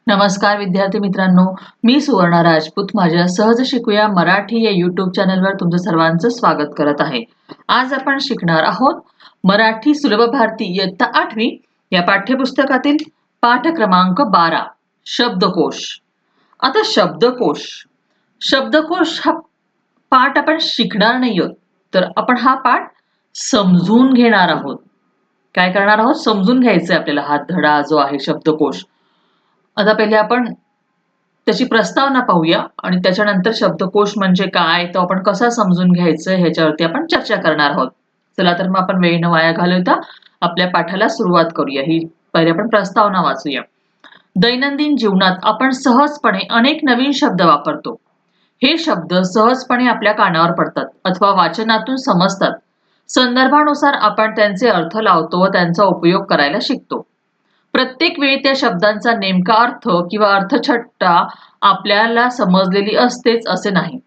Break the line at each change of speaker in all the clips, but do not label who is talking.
नमस्कार विद्यार्थी मित्रांनो, मी सुवर्णा राजपूत माझ्या सहज शिकूया मराठी या YouTube चॅनलवर तुमचं सर्वांचं स्वागत करत आहे. आज आपण शिकणार आहोत मराठी सुलभ भारती इयत्ता 8वी या पाठ्यपुस्तकातील पाठ क्रमांक 12 शब्दकोश. आता शब्दकोश हा पाठ आपण शिकणार नाही आहोत, तर आपण हा पाठ समजून घेणार आहोत. काय करणार आहोत? समजून घ्यायचंय आपल्याला हा धडा जो आहे शब्दकोश. आता पहिले आपण त्याची प्रस्तावना पाहूया आणि त्याच्यानंतर शब्दकोश म्हणजे काय, तो आपण कसा समजून घ्यायचं ह्याच्यावरती आपण चर्चा करणार आहोत. चला तर मग आपण वेळ न वाया घालवता आपल्या पाठाला सुरुवात करूया. ही पहिले आपण प्रस्तावना वाचूया. दैनंदिन जीवनात आपण सहजपणे अनेक नवीन शब्द वापरतो. हे शब्द सहजपणे आपल्या कानावर पडतात अथवा वाचनातून समजतात. संदर्भानुसार आपण त्यांचे अर्थ लावतो व त्यांचा उपयोग करायला शिकतो. प्रत्येक वेळी त्या शब्दांचा नेमका अर्थ किंवा अर्थछट्टा आपल्याला समजलेली असतेच असे नाही.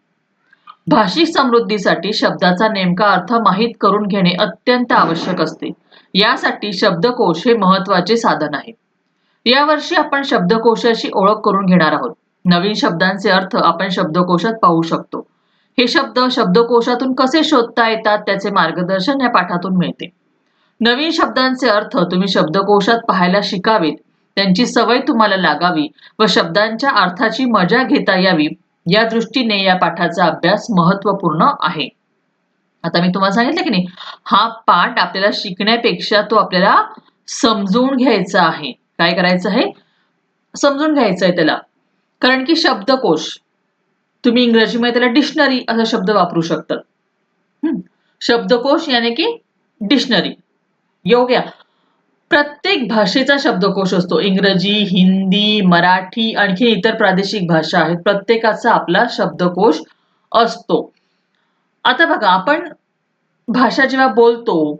भाषिक समृद्धीसाठी शब्दाचा नेमका अर्थ माहीत करून घेणे अत्यंत आवश्यक असते. यासाठी शब्दकोश हे महत्त्वाचे साधन आहे. यावर्षी आपण शब्दकोशाची ओळख करून घेणार आहोत. नवीन शब्दांचे अर्थ आपण शब्दकोशात पाहू शकतो. हे शब्द शब्दकोशातून कसे शोधता येतात त्याचे मार्गदर्शन या पाठातून मिळते. नवीन शब्दांचे अर्थ तुम्ही शब्दकोशात पाहायला शिकावेत, त्यांची सवय तुम्हाला लागावी व शब्दांच्या अर्थाची मजा घेता यावी या दृष्टीने या पाठाचा अभ्यास महत्त्वपूर्ण आहे. आता मी तुम्हाला सांगितलं की नाही, हा पाठ आपल्याला शिकण्यापेक्षा तो आपल्याला समजून घ्यायचा आहे. काय करायचं आहे? समजून घ्यायचं आहे त्याला. कारण की शब्दकोश तुम्ही इंग्रजीमध्ये त्याला डिक्शनरी असा शब्द वापरू शकतात. शब्दकोश याने की डिक्शनरी. योग्य. प्रत्येक भाषेचा शब्दकोश असतो. इंग्रजी, हिंदी, मराठी आणखी इतर प्रादेशिक भाषा आहेत. प्रत्येकाचा आपला शब्दकोश असतो. आता बघा, आपण भाषा जेव्हा बोलतो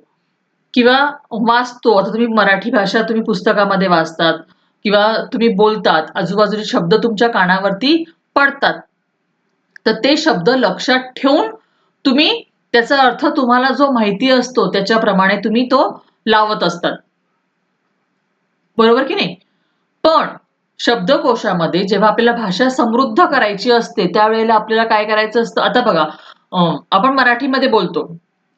किंवा वाचतो, आता तुम्ही मराठी भाषा तुम्ही पुस्तकामध्ये वाचतात किंवा तुम्ही बोलतात, आजूबाजूचे शब्द तुमच्या कानावरती पडतात. तर ते शब्द लक्षात ठेवून तुम्ही त्याचा अर्थ तुम्हाला जो माहिती असतो त्याच्याप्रमाणे तुम्ही तो लावत असतात. बरोबर की नाही? पण शब्दकोशामध्ये जेव्हा आपल्याला भाषा समृद्ध करायची असते त्यावेळेला आपल्याला काय करायचं असतं? आता बघा, आपण मराठीमध्ये बोलतो.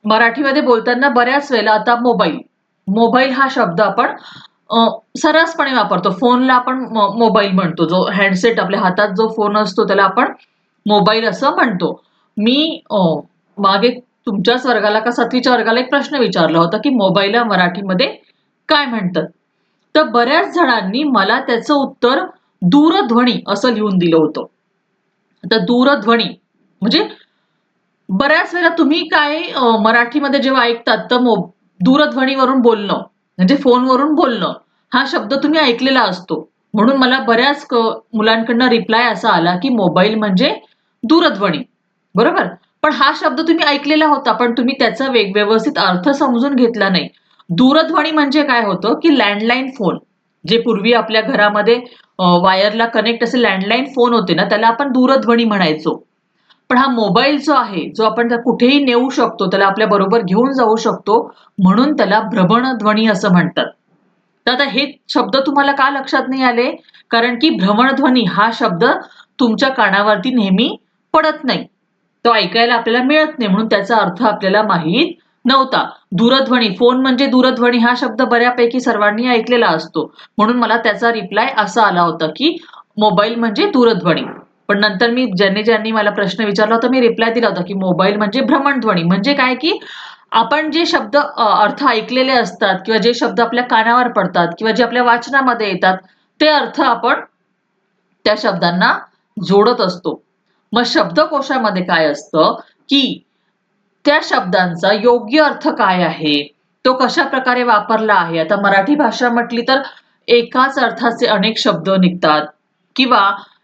मराठीमध्ये बोलताना बऱ्याच वेळेला आता मोबाईल हा शब्द आपण सर्रासपणे वापरतो. फोनला आपण मोबाईल म्हणतो. जो हँडसेट आपल्या हातात जो फोन असतो त्याला आपण मोबाईल असं म्हणतो. मी मागे तुमच्याच वर्गाला का 7वीच्या वर्गाला एक प्रश्न विचारला होता, की मोबाईलला मराठीमध्ये काय म्हणतात? तर बऱ्याच जणांनी मला त्याचं उत्तर दूरध्वनी असं लिहून दिलं होतं. आता दूरध्वनी म्हणजे बऱ्याच वेळेला तुम्ही काय मराठीमध्ये जेव्हा ऐकतात तर दूरध्वनीवरून बोलणं म्हणजे फोनवरून बोलणं हा शब्द तुम्ही ऐकलेला असतो. म्हणून मला बऱ्याच मुलांकडनं रिप्लाय असा आला, की मोबाईल म्हणजे दूरध्वनी. बरोबर? पण हा शब्द तुम्ही ऐकलेला होता, पण तुम्ही त्याचा व्यवस्थित अर्थ समजून घेतला नाही. दूरध्वनी म्हणजे काय होतं, की लँडलाईन फोन. जे पूर्वी आपल्या घरामध्ये वायरला कनेक्ट असे लँडलाईन फोन होते ना, त्याला आपण दूरध्वनी म्हणायचो. पण हा मोबाईल जो आहे, जो आपण कुठेही नेऊ शकतो, त्याला आपल्या बरोबर घेऊन जाऊ शकतो, म्हणून त्याला भ्रमणध्वनी असं म्हणतात. तर आता हे शब्द तुम्हाला का लक्षात नाही आले? कारण की भ्रमणध्वनी हा शब्द तुमच्या कानावरती नेहमी पडत नाही. तो ऐकायला आपल्याला मिळत नाही, म्हणून त्याचा अर्थ आपल्याला माहीत नव्हता. दूरध्वनी, फोन म्हणजे दूरध्वनी हा शब्द बऱ्यापैकी सर्वांनी ऐकलेला असतो. म्हणून मला त्याचा रिप्लाय असा आला होता, की मोबाईल म्हणजे दूरध्वनी. पण नंतर मी ज्यांनी मला प्रश्न विचारला होता, मी रिप्लाय दिला होता, की मोबाईल म्हणजे भ्रमणध्वनी. म्हणजे काय, की आपण जे शब्द अर्थ ऐकलेले असतात किंवा जे शब्द आपल्या कानावर पडतात किंवा जे आपल्या वाचनामध्ये येतात, ते अर्थ आपण त्या शब्दांना जोडत असतो. मग शब्दकोशामध्ये काय असतं, की त्या शब्दांचा योग्य अर्थ काय आहे? तो कशाप्रकारे वापरला आहे? आता मराठी भाषा म्हटली तर एकाच अर्थाचे अनेक शब्द निघतात किंवा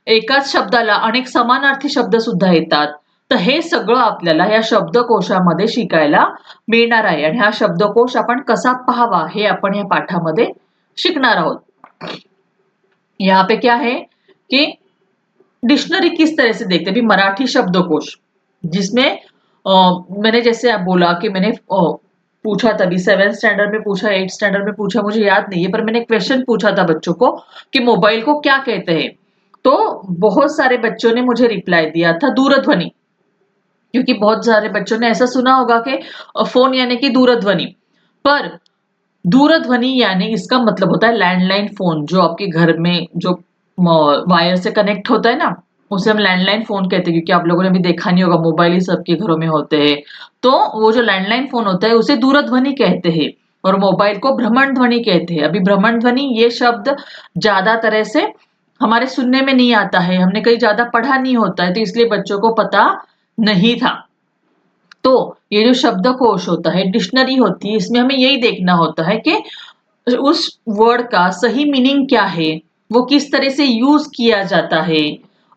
एकाच शब्दाला अनेक समानार्थी शब्द सुद्धा येतात. तर हे सगळं आपल्याला या शब्दकोशामध्ये शिकायला मिळणार आहे आणि हा शब्दकोश आपण कसा पाहावा हे आपण या पाठामध्ये शिकणार आहोत. यहाँ पे क्या है कि डिक्शनरी किस तरह से देखते हैं? अभी मराठी शब्दकोश जिसमें मैंने जैसे बोला कि मैंने पूछा था अभी 7th स्टैंडर्ड में पूछा, 8th स्टैंडर्ड में पूछा, मुझे याद नहीं है, पर मैंने क्वेश्चन पूछा था बच्चों को कि मोबाइल को क्या कहते हैं। तो बहुत सारे बच्चों ने मुझे रिप्लाई दिया था दूरध्वनि, क्योंकि बहुत सारे बच्चों ने ऐसा सुना होगा कि फोन यानी कि दूरध्वनि। पर दूरध्वनि यानी इसका मतलब होता है लैंडलाइन फोन, जो आपके घर में जो वायर से कनेक्ट होता है ना, उसे हम लैंडलाइन फोन कहते हैं, क्योंकि आप लोगों ने भी देखा नहीं होगा, मोबाइल ही सबके घरों में होते हैं। तो वो जो लैंडलाइन फोन होता है उसे दूरध्वनि कहते हैं, और मोबाइल को भ्रमण ध्वनि कहते हैं। अभी भ्रमण ध्वनि ये शब्द ज्यादा तरह से हमारे सुनने में नहीं आता है, हमने कहीं ज्यादा पढ़ा नहीं होता है, तो इसलिए बच्चों को पता नहीं था। तो ये जो शब्दकोश होता है, डिक्शनरी होती है, इसमें हमें यही देखना होता है कि उस वर्ड का सही मीनिंग क्या है, वो किस तरह से यूज किया जाता है,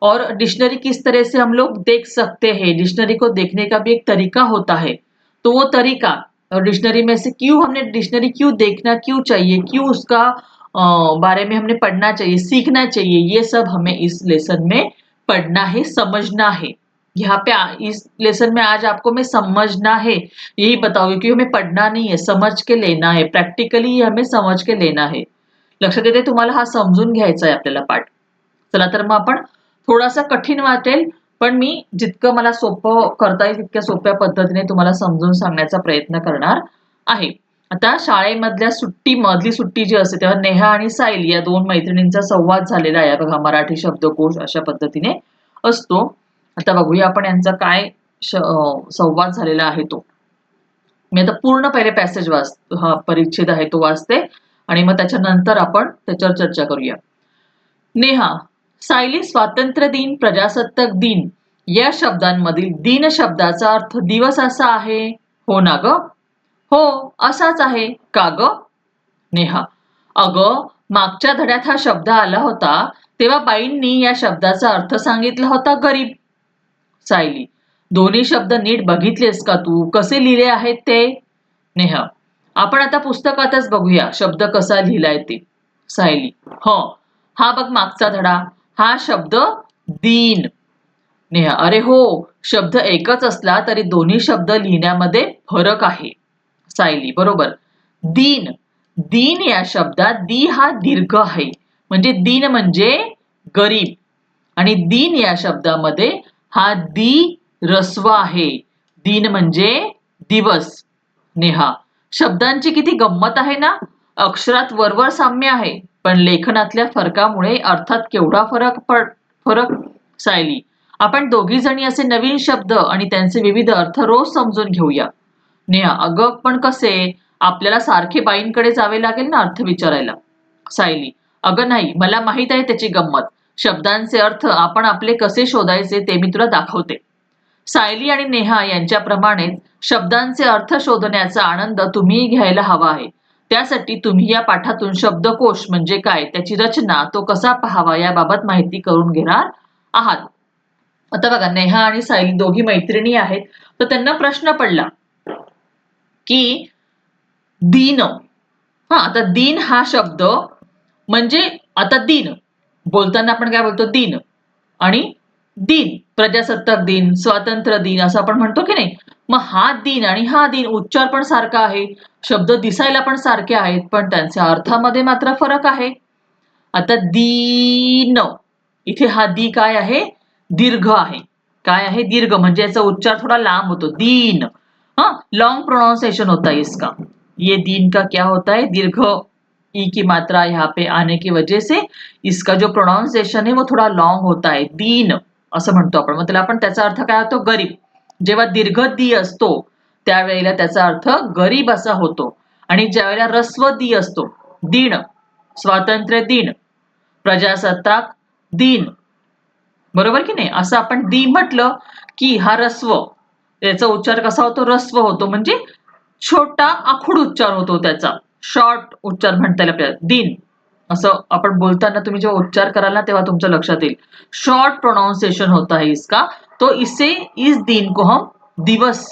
और डिक्शनरी किस तरह से हम लोग देख सकते हैं। डिक्शनरी को देखने का भी एक तरीका होता है, तो वो तरीका और डिक्शनरी में से क्यों हमने डिक्शनरी क्यों देखना क्यों चाहिए, क्यों उसका बारे में हमने पढ़ना चाहिए, सीखना चाहिए, ये सब हमें इस लेसन में पढ़ना है, समझना है। यहाँ पे इस लेसन में आज आपको मैं समझना है यही बताऊंगी, क्योंकि हमें पढ़ना नहीं है, समझ के लेना है, प्रॅक्टिकली हमें समझ के लेना आहे। लक्षात येते तुम्हाला? हा समजून घ्यायचा आहे आपल्याला पाठ। चला तर मग आपण थोडासा कठीण वाटेल, पण मी जितकं मला सोपं करता येईल तितक्या सोप्या पद्धतीने तुम्हाला समजून सांगण्याचा प्रयत्न करणार आहे। आता शाळेमधल्या सुट्टी मधली सुट्टी जी असते तेव्हा नेहा आणि सायली या दोन मैत्रिणींचा संवाद झालेला आहे बघा, मराठी शब्दकोश अशा पद्धतीने असतो। आता बघूया आपण यांचा काय संवाद झालेला आहे तो। मी आता पूर्ण पहिले पॅसेज हा परिच्छेद आहे तो वाचते, आणि मग त्याच्यानंतर आपण त्याच्यावर चर्चा करूया। नेहा, सायली, स्वातंत्र्य दिन, प्रजासत्ताक दिन या शब्दांमधील दिन शब्दाचा अर्थ दिवस असा आहे, हो ना ग? हो, असाच आहे, का ग? नेहा, अगं मागच्या धड्यात हा शब्द आला होता तेव्हा बाईंनी या शब्दाचा अर्थ सांगितला होता गरीब। सायली, दोन्ही शब्द नीट बघितलेस का तू, कसे लिहिले आहेत ते? नेहा, आपण आता पुस्तकातच बघूया शब्द कसा लिहिलाय ते। सायली, हो, हा बघ मागचा धडा, हा शब्द दीन। नेहा, अरे हो, शब्द एकच असला तरी दोन्ही शब्द लिहिण्यामध्ये फरक आहे। सायली, बरोबर। दीन, दीन या शब्दात दी हा दीर्घ आहे, म्हणजे दीन म्हणजे गरीब, आणि दीन या शब्दामध्ये हा दी रस्व आहे, दीन म्हणजे दिवस। नेहा, शब्दांची किती गंमत आहे ना, अक्षरात वरवर साम्य आहे, पण लेखनातल्या फरकामुळे अर्थात केवढा फरक। सायली, आपण दोघी जणी असे नवीन शब्द आणि त्यांचे विविध अर्थ रोज समजून घेऊया। नेहा, अगं पण कसे, आपल्याला सारखे बाईंकडे जावे लागेल ना अर्थ विचारायला। सायली, अगं नाही, मला माहित आहे त्याची गंमत, शब्दांचे अर्थ आपण आपले कसे शोधायचे ते मी तुला दाखवते। सायली आणि नेहा यांच्याप्रमाणेच शब्दांचे अर्थ शोधण्याचा आनंद तुम्ही घ्यायला हवा आहे। त्यासाठी तुम्ही या पाठातून शब्दकोश म्हणजे काय, त्याची रचना, तो कसा पाहावा याबाबत माहिती करून घेणार आहात। आता बघा, नेहा आणि सायली दोघी मैत्रिणी आहेत, तर त्यांना प्रश्न पडला की दीन, आता दीन हा शब्द म्हणजे, आता दिन बोलताना आपण काय बोलतो, दिन, आणि दिन, प्रजासत्ताक दिन, स्वातंत्र्य दिन असं आपण म्हणतो की नाही। मग हा दिन आणि हा दिन उच्चार पण सारखा आहे, शब्द दिसायला पण सारखे आहेत, पण त्यांच्या अर्थामध्ये मात्र फरक आहे। आता दीन, इथे हा दी काय आहे, दीर्घ आहे। काय आहे, दीर्घ, म्हणजे याचा उच्चार थोडा लांब होतो, दीन। लॉन्ग प्रोनाउंसिएशन होता है इसका, ये दीन का क्या होता है, दीर्घ ई की मात्रा यहाँ पे आने की वजह से इसका जो प्रोनाउंसिएशन है वो थोड़ा लॉन्ग होता है, दीन असं म्हणतो आपण। मग त्याला आपण त्याचा अर्थ काय होतो, गरीब। जेव्हा दीर्घ दी असतो त्यावेळेला त्याचा अर्थ गरीब असा होतो, आणि ज्यावेळेला रस्व दी असतो, दिन, स्वातंत्र्य दिन, प्रजासत्ताक दिन, बरोबर की नाही, असं आपण दी म्हटलं की हा रस्व, याचा उच्चार कसा होतो, रस्व होतो, म्हणजे छोटा आखूड उच्चार होतो त्याचा, शॉर्ट उच्चार म्हणता येईल आपल्याला, दिन असं आपण बोलताना तुम्ही जेव्हा उच्चार कराल ना तेव्हा तुमच्या लक्षात येईल, शॉर्ट प्रोनाउंसिएशन होता है इसका, तो इसे इस दिन को हम दिवस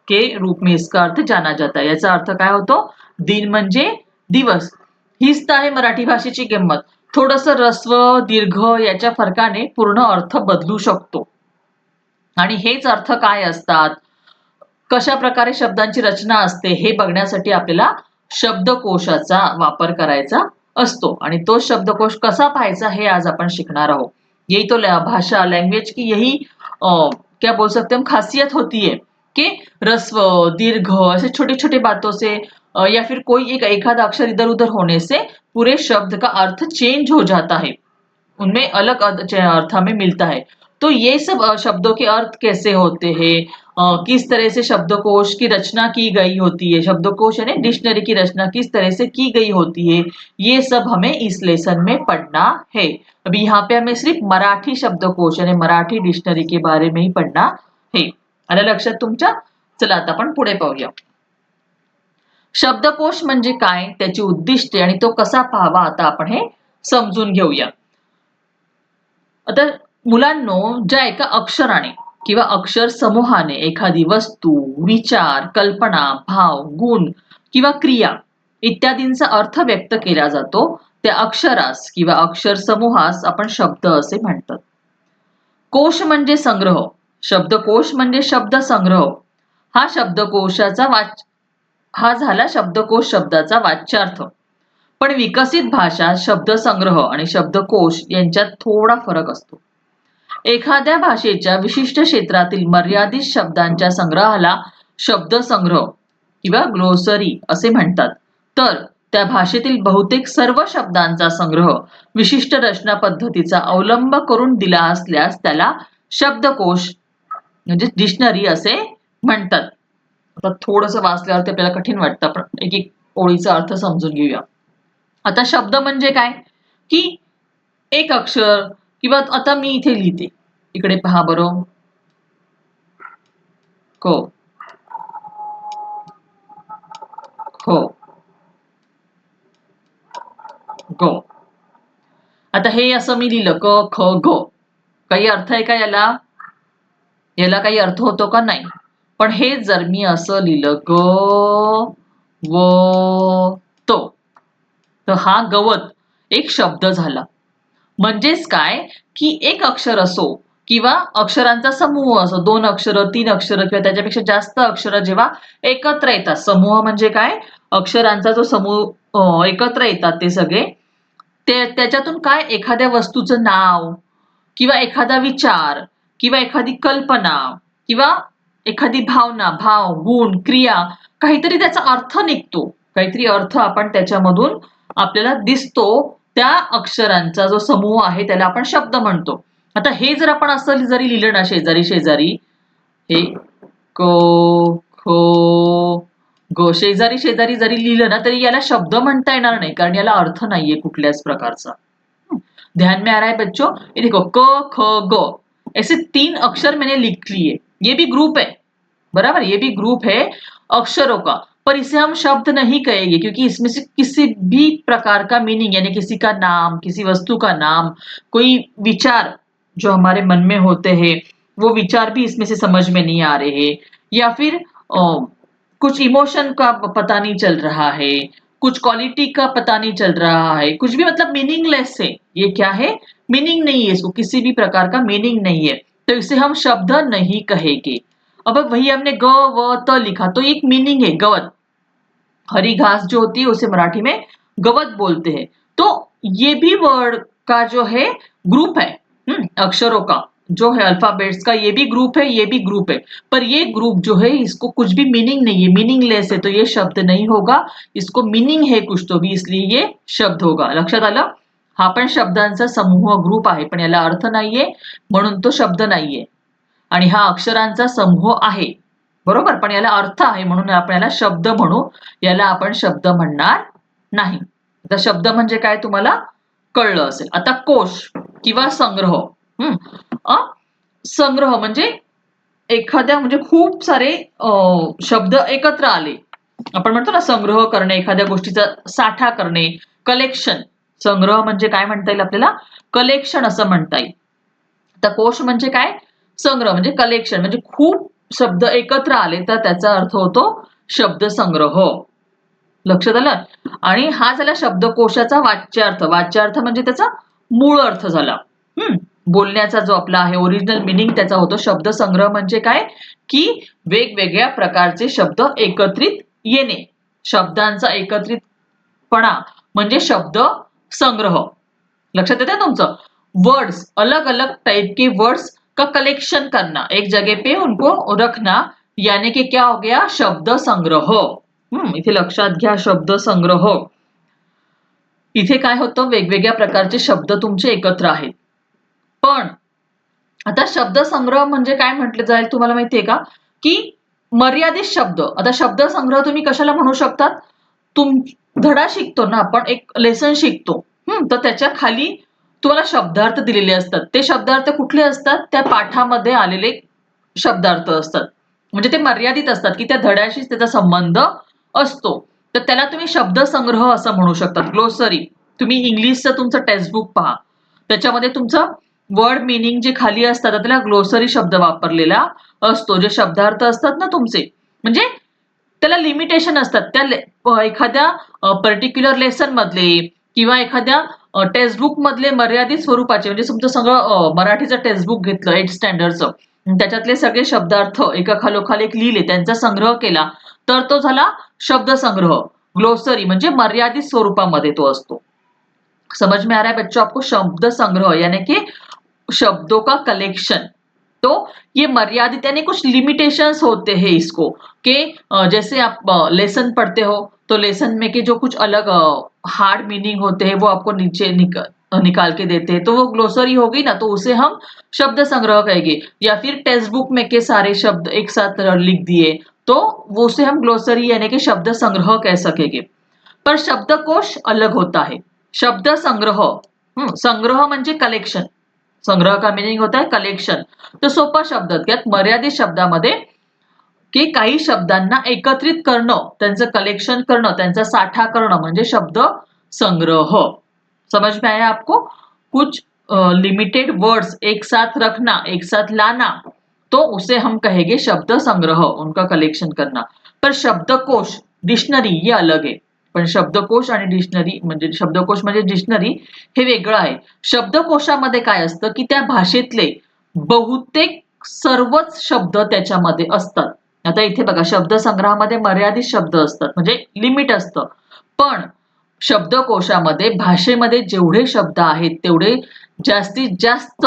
के रूप में इसका अर्थ जाना जाता है। याचा अर्थ काय होतो, दिन म्हणजे दिवस। हीच तर आहे मराठी भाषेची गंमत, थोडस रस्व दीर्घ याच्या फरकाने पूर्ण अर्थ बदलू शकतो। आणि हेच अर्थ काय असतात, कशा प्रकारे शब्दांची रचना असते हे बघण्यासाठी आपल्याला शब्दकोशाचा वापर करायचा असतो आणि तो शब्दकोश कसा पाहायचा हे आज आपण शिकणार आहोत. यही तो भाषा लैंग्वेज की यही क्या बोल सकते हम खासियत होती है कि रस्व दीर्घ ऐसे छोटे छोटे बातों से या फिर कोई एक एखादा अक्षर इधर उधर होने से पूरे शब्द का अर्थ चेंज हो जाता है, उनमें अलग अर्थ हमें मिलता है. तो ये सब शब्दों के अर्थ कैसे होते हैं, किस तरह से शब्दकोश की रचना की गई होती है, शब्दकोश यानी डिक्शनरी की रचना किस तरह से की गई होती है, ये सब हमें इस लेसन में पढ़ना है. अभी यहाँ पे हमें सिर्फ मराठी शब्दकोश यानी मराठी डिक्शनरी के बारे में ही पढ़ना है. आलं लक्षात तुमच्या? चला आता आपण पुढे पाहूया. शब्दकोश म्हणजे काय, त्याची उद्दिष्टे आणि तो कसा पाहावा आता आपण हे समजून घेऊया. आता मुलांनो, ज्या एका अक्षराने किंवा अक्षर समूहाने एखादी वस्तू, विचार, कल्पना, भाव, गुण किंवा क्रिया इत्यादींचा अर्थ व्यक्त केला जातो, त्या अक्षरास किंवा अक्षर समूहास आपण शब्द असे म्हणतात. कोश म्हणजे संग्रह, शब्दकोश म्हणजे शब्द संग्रह. हा झाला शब्दकोश शब्दाचा वाच्यार्थ. पण विकसित भाषा शब्दसंग्रह आणि शब्दकोश यांच्यात थोडा फरक असतो. एखाद्या भाषेच्या विशिष्ट क्षेत्रातील मर्यादित शब्दांच्या संग्रहाला शब्दसंग्रह किंवा ग्लोसरी असे म्हणतात. तर त्या भाषेतील बहुतेक सर्व शब्दांचा संग्रह विशिष्ट रचना पद्धतीचा अवलंब करून दिला असल्यास त्याला शब्दकोश म्हणजे डिक्शनरी असे म्हणतात. आता थोडंसं वाचल्यावर ते आपल्याला कठीण वाटतं, पण एक एक ओळीचा अर्थ समजून घेऊया. आता शब्द म्हणजे काय की एक अक्षर किंवा आता मी इथे लिहिते, इकडे पहा बरं, को खो गो. आता हे असं मी लिहिलं क ख ग, काही अर्थ आहे का याला? याला काही अर्थ होतो का? नाही. पण हे जर मी असं लिहिलं ग व तो, तर हा गवत एक शब्द झाला. म्हणजेच काय की एक अक्षर असो किंवा अक्षरांचा समूह असो, 2 अक्षरं, 3 अक्षरं किंवा त्याच्यापेक्षा जास्त अक्षरं जेव्हा एकत्र येतात, समूह म्हणजे काय, अक्षरांचा जो समूह एकत्र येतात ते सगळे, त्याच्यातून काय एखाद्या वस्तूचं नाव किंवा एखादा विचार किंवा एखादी कल्पना किंवा एखादी भावना, भाव, गुण, क्रिया, काहीतरी त्याचा अर्थ निघतो, काहीतरी अर्थ आपण त्याच्यामधून आपल्याला दिसतो. त्या अक्षरांचा जो समूह आहे त्याला आपण शब्द म्हणतो. आता हे जर आपण असं जरी लिहिलं ना शेजारी शेजारी, हे को खो गो शेजारी शेजारी जरी लिहिलं ना तरी याला शब्द म्हणता येणार नाही, कारण याला अर्थ नाहीये कुठल्याच प्रकारचा. ध्यान में आ रहा है बच्चों? ये देखो क ख ग ऐसे 3 अक्षर मैंने लिख लिए, ये भी ग्रुप है, बराबर, ये भी ग्रुप है अक्षरों का, पर इसे हम शब्द नहीं कहेंगे क्योंकि इसमें से किसी भी प्रकार का मीनिंग यानी किसी का नाम, किसी वस्तु का नाम, कोई विचार जो हमारे मन में होते हैं वो विचार भी इसमें से समझ में नहीं आ रहे हैं, या फिर कुछ इमोशन का पता नहीं चल रहा है, कुछ क्वालिटी का पता नहीं चल रहा है, कुछ भी मतलब मीनिंगलेस है. ये क्या है? मीनिंग नहीं है, इसको किसी भी प्रकार का मीनिंग नहीं है, तो इसे हम शब्द नहीं कहेंगे. अब वही हमने ग व त लिखा तो एक मीनिंग है गवत, हरी घास जो होती है उसे मराठी में गवत बोलते हैं. तो ये भी वर्ड का जो है ग्रुप है, अक्षरों का जो है अल्फाबेट्स का, ये भी ग्रुप है, ये भी ग्रुप है, पर ये ग्रुप जो है इसको कुछ भी मीनिंग नहीं है, मीनिंगलेस है, तो ये शब्द नहीं होगा. इसको मीनिंग है कुछ तो भी, इसलिए ये शब्द होगा. लक्षात आलं? हा पण शब्दांचा समूह ग्रुप आहे, पण याला अर्थ नाहीये म्हणून तो शब्द नाहीये. आणि हा अक्षरांचा समूह आहे, बरोबर, पण याला अर्थ आहे म्हणून आपण याला शब्द म्हणू, याला आपण शब्द म्हणणार नाही. आता शब्द म्हणजे काय तुम्हाला कळलं असेल. आता कोश किंवा संग्रह. संग्रह म्हणजे एखाद्या म्हणजे खूप सारे शब्द एकत्र आले, आपण म्हणतो ना संग्रह करणे, एखाद्या गोष्टीचा साठा करणे, कलेक्शन. संग्रह म्हणजे काय म्हणता येईल आपल्याला? कलेक्शन असं म्हणता येईल. आता कोश म्हणजे काय? संग्रह म्हणजे कलेक्शन, म्हणजे खूप शब्द एकत्र आले तर त्याचा अर्थ होतो शब्द संग्रह. लक्षात आलं? आणि हा झाला शब्दकोशाचा वाच्यार्थ. वाच्यार्थ म्हणजे त्याचा मूळ अर्थ झाला. बोलण्याचा जो आपला आहे ओरिजिनल मिनिंग त्याचा होतो. शब्द संग्रह म्हणजे काय की वेगवेगळ्या प्रकारचे शब्द एकत्रित येणे. शब्दांचा एकत्रितपणा म्हणजे शब्द संग्रह. लक्षात येते तुमचं? वर्ड्स, अलग अलग टाइप के वर्ड्स का कलेक्शन करना, एक जगह पे उनको रखना, यानी कि क्या हो गया? शब्द संग्रह. इथे लक्षात घ्या शब्द संग्रह. इथे काय होतं? वेगवेगळ्या प्रकारचे शब्द तुमचे एकत्र आहेत. पण आता शब्द संग्रह म्हणजे काय म्हटलं जाईल तुम्हाला माहितीये का? की मर्यादित शब्द. आता शब्द संग्रह तुम्ही कशाला म्हणू शकतात? तुम धडा शिकतो ना आपण, एक लेसन शिकतो. तर त्याच्या खाली तुम्हाला शब्दार्थ दिलेले असतात. ते शब्दार्थ कुठले असतात? त्या पाठामध्ये आलेले शब्दार्थ असतात. म्हणजे ते मर्यादित असतात, की त्या धड्याशीच त्याचा संबंध असतो. तर त्याला तुम्ही शब्दसंग्रह असं म्हणू शकतात. ग्लोसरी. तुम्ही इंग्लिशचं तुमचं टेक्स्टबुक पहा. त्याच्यामध्ये तुमचं वर्ड मिनिंग जे खाली असतात त्याला ग्लोसरी शब्द वापरलेला असतो. जे शब्दार्थ असतात ना तुमचे, म्हणजे त्याला लिमिटेशन असतात. त्या एखाद्या पर्टिक्युलर लेसन मधले किंवा एखाद्या टेक्स्टबुक मधले मर्यादित स्वरूपाचे, म्हणजे तुमचं सगळं मराठीचं टेक्स्टबुक घेतलं 8th स्टँडर्डचं, त्याच्यातले सगळे शब्दार्थ एका खालोखाल एक लिहिले, त्यांचा संग्रह केला, तर तो झाला शब्दसंग्रह. ग्लोसरी म्हणजे मर्यादित स्वरूपामध्ये तो असतो. समझ में आ रहा है बच्चों आपको? शब्द संग्रह यानी कि शब्दों का कलेक्शन. तो ये मर्यादित यानी कुछ लिमिटेशंस होते हैं इसको, कि जैसे आप लेसन पढ़ते हो तो लेसन में के जो कुछ अलग हार्ड मीनिंग होते हैं वो आपको नीचे निकाल के देते हैं, तो वो ग्लोसरी होगी ना, तो उसे हम शब्द संग्रह कहेंगे. या फिर टेक्स्ट बुक में के सारे शब्द एक साथ लिख दिए तो वो उसे हम ग्लोसरी यानी कि शब्द संग्रह कह सकेंगे. पर शब्दकोश अलग होता है. शब्द संग्रह, संग्रह म्हणजे कलेक्शन. संग्रह का मिनिंग होता है कलेक्शन. तर सोपा शब्दात यात मर्यादित शब्दामध्ये की काही शब्दांना एकत्रित करणं, त्यांचं कलेक्शन करणं, त्यांचा साठा करणं म्हणजे शब्द संग्रह. समझ में आया आपको? कुछ लिमिटेड वर्ड्स एक साथ रखना, एक साथ लाना, तो उसे हम कहेंगे शब्द संग्रह, उनका कलेक्शन करना. पर शब्दकोश, डिक्शनरी ये अलग आहे. पण शब्दकोश आणि डिक्शनरी म्हणजे शब्दकोश म्हणजे डिक्शनरी हे वेगळं आहे. शब्दकोशामध्ये काय असतं की त्या भाषेतले बहुतेक सर्वच शब्द त्याच्यामध्ये असतात. आता इथे बघा शब्दसंग्रहामध्ये मर्यादित शब्द असतात म्हणजे लिमिट असतं. पण शब्दकोशामध्ये भाषेमध्ये जेवढे शब्द आहेत तेवढे जास्तीत जास्त,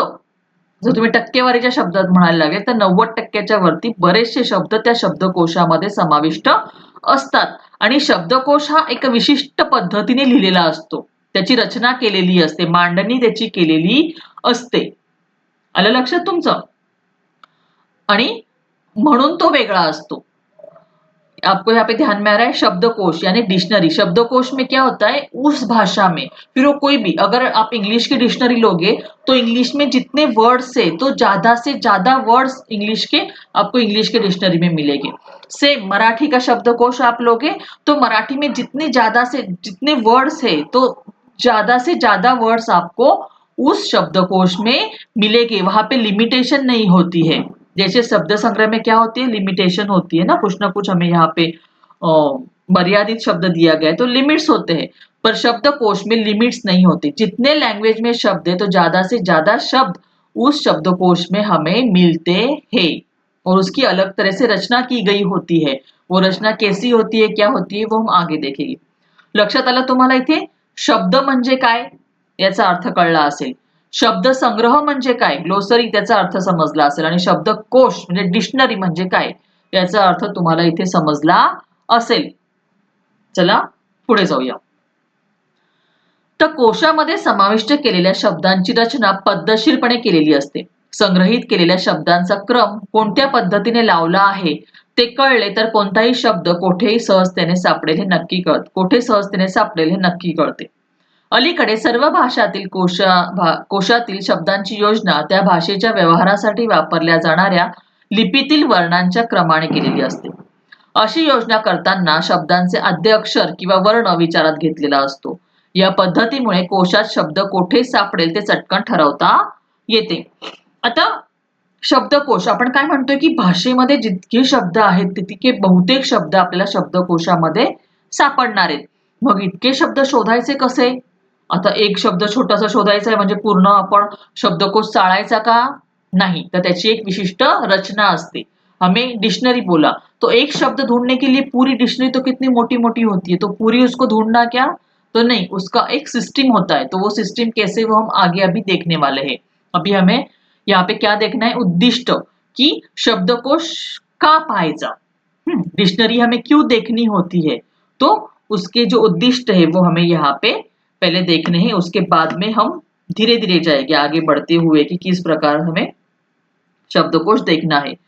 जर तुम्ही टक्केवारीच्या शब्दात म्हणायला लागेल तर 90% वरती बरेचसे शब्द त्या शब्दकोशामध्ये समाविष्ट असतात. आणि शब्दकोश हा एका विशिष्ट पद्धतीने लिहिलेला असतो. त्याची रचना केलेली असते, मांडणी त्याची केलेली असते. आलं लक्षात तुमचं? आणि म्हणून तो वेगळा असतो. आपको यहाँ पे ध्यान में आ रहा है? शब्दकोश यानी डिक्शनरी. शब्दकोश में क्या होता है? उस भाषा में, फिर वो कोई भी, अगर आप इंग्लिश की डिक्शनरी लोगे तो इंग्लिश में जितने वर्ड्स है तो ज्यादा से ज्यादा वर्ड्स इंग्लिश के आपको इंग्लिश के डिक्शनरी में मिलेंगे. सेम मराठी का शब्दकोश आप लोगे तो मराठी में जितने वर्ड्स है तो ज्यादा से ज्यादा वर्ड्स आपको उस शब्दकोश में मिलेंगे. वहां पे लिमिटेशन नहीं होती है. जैसे शब्द संग्रह में क्या होती है? लिमिटेशन होती है ना, कुछ ना कुछ हमें यहाँ पे मर्यादित शब्द दिया गया है तो लिमिट्स होते हैं. पर शब्दकोश में लिमिट्स नहीं होती. जितने लैंग्वेज में शब्द है तो ज्यादा से ज्यादा शब्द उस शब्दकोश में हमें मिलते हैं और उसकी अलग तरह से रचना की गई होती है. वो रचना कैसी होती है, क्या होती है, वो हम आगे देखेंगे. लक्षात आलं तुम्हाला? इथे शब्द म्हणजे काय याचा अर्थ कळला असेल. शब्द संग्रह म्हणजे काय, ग्लोसरी त्याचा अर्थ समजला असेल. आणि शब्दकोश म्हणजे डिक्शनरी म्हणजे काय याचा अर्थ तुम्हाला इथे समजला असेल. चला पुढे जाऊया. तर कोशामध्ये समाविष्ट केलेल्या शब्दांची रचना पद्धतशीरपणे केलेली असते. संग्रहित केलेल्या शब्दांचा क्रम कोणत्या पद्धतीने लावला आहे ते कळले तर कोणताही शब्द कोठेही सहजतेने सापडेल हे नक्की कळते. अलीकडे सर्व भाषातील कोशातील शब्दांची योजना त्या भाषेच्या व्यवहारासाठी वापरल्या जाणाऱ्या लिपीतील वर्णांच्या क्रमाने केलेली असते. अशी योजना करताना शब्दांचे आद्य अक्षर किंवा वर्ण विचारात घेतलेला असतो. या पद्धतीमुळे कोशात शब्द कोठे सापडेल ते चटकन ठरवता येते. आता शब्दकोश आपण काय म्हणतोय की भाषेमध्ये जितके शब्द आहेत तितके बहुतेक शब्द आपल्याला शब्दकोशामध्ये सापडणार आहेत. मग इतके शब्द शोधायचे कसे? आता एक शब्द छोटासा शोधायचा आहे म्हणजे पूर्ण आपण शब्दकोश चाळायचा का? नहीं, तो त्याची एक विशिष्ट रचना असते. हमें डिक्शनरी बोला तो एक शब्द ढूंढने के लिए पूरी डिक्शनरी तो कितनी मोटी मोटी होती है, तो पूरी उसको ढूंढना क्या? तो नहीं, उसका एक सिस्टम होता है, तो वो सिस्टम कैसे वो हम आगे अभी देखने वाले हैं. अभी हमें यहाँ पे क्या देखना है? उद्दिष्ट कि शब्दकोश का पाहायचा. डिक्शनरी हमें क्यों देखनी होती है, तो उसके जो उद्दिष्ट है वो हमें यहाँ पे पहले देखने हैं. उसके बाद में हम धीरे धीरे जाएंगे आगे बढ़ते हुए कि किस प्रकार हमें शब्दकोश देखना आहे.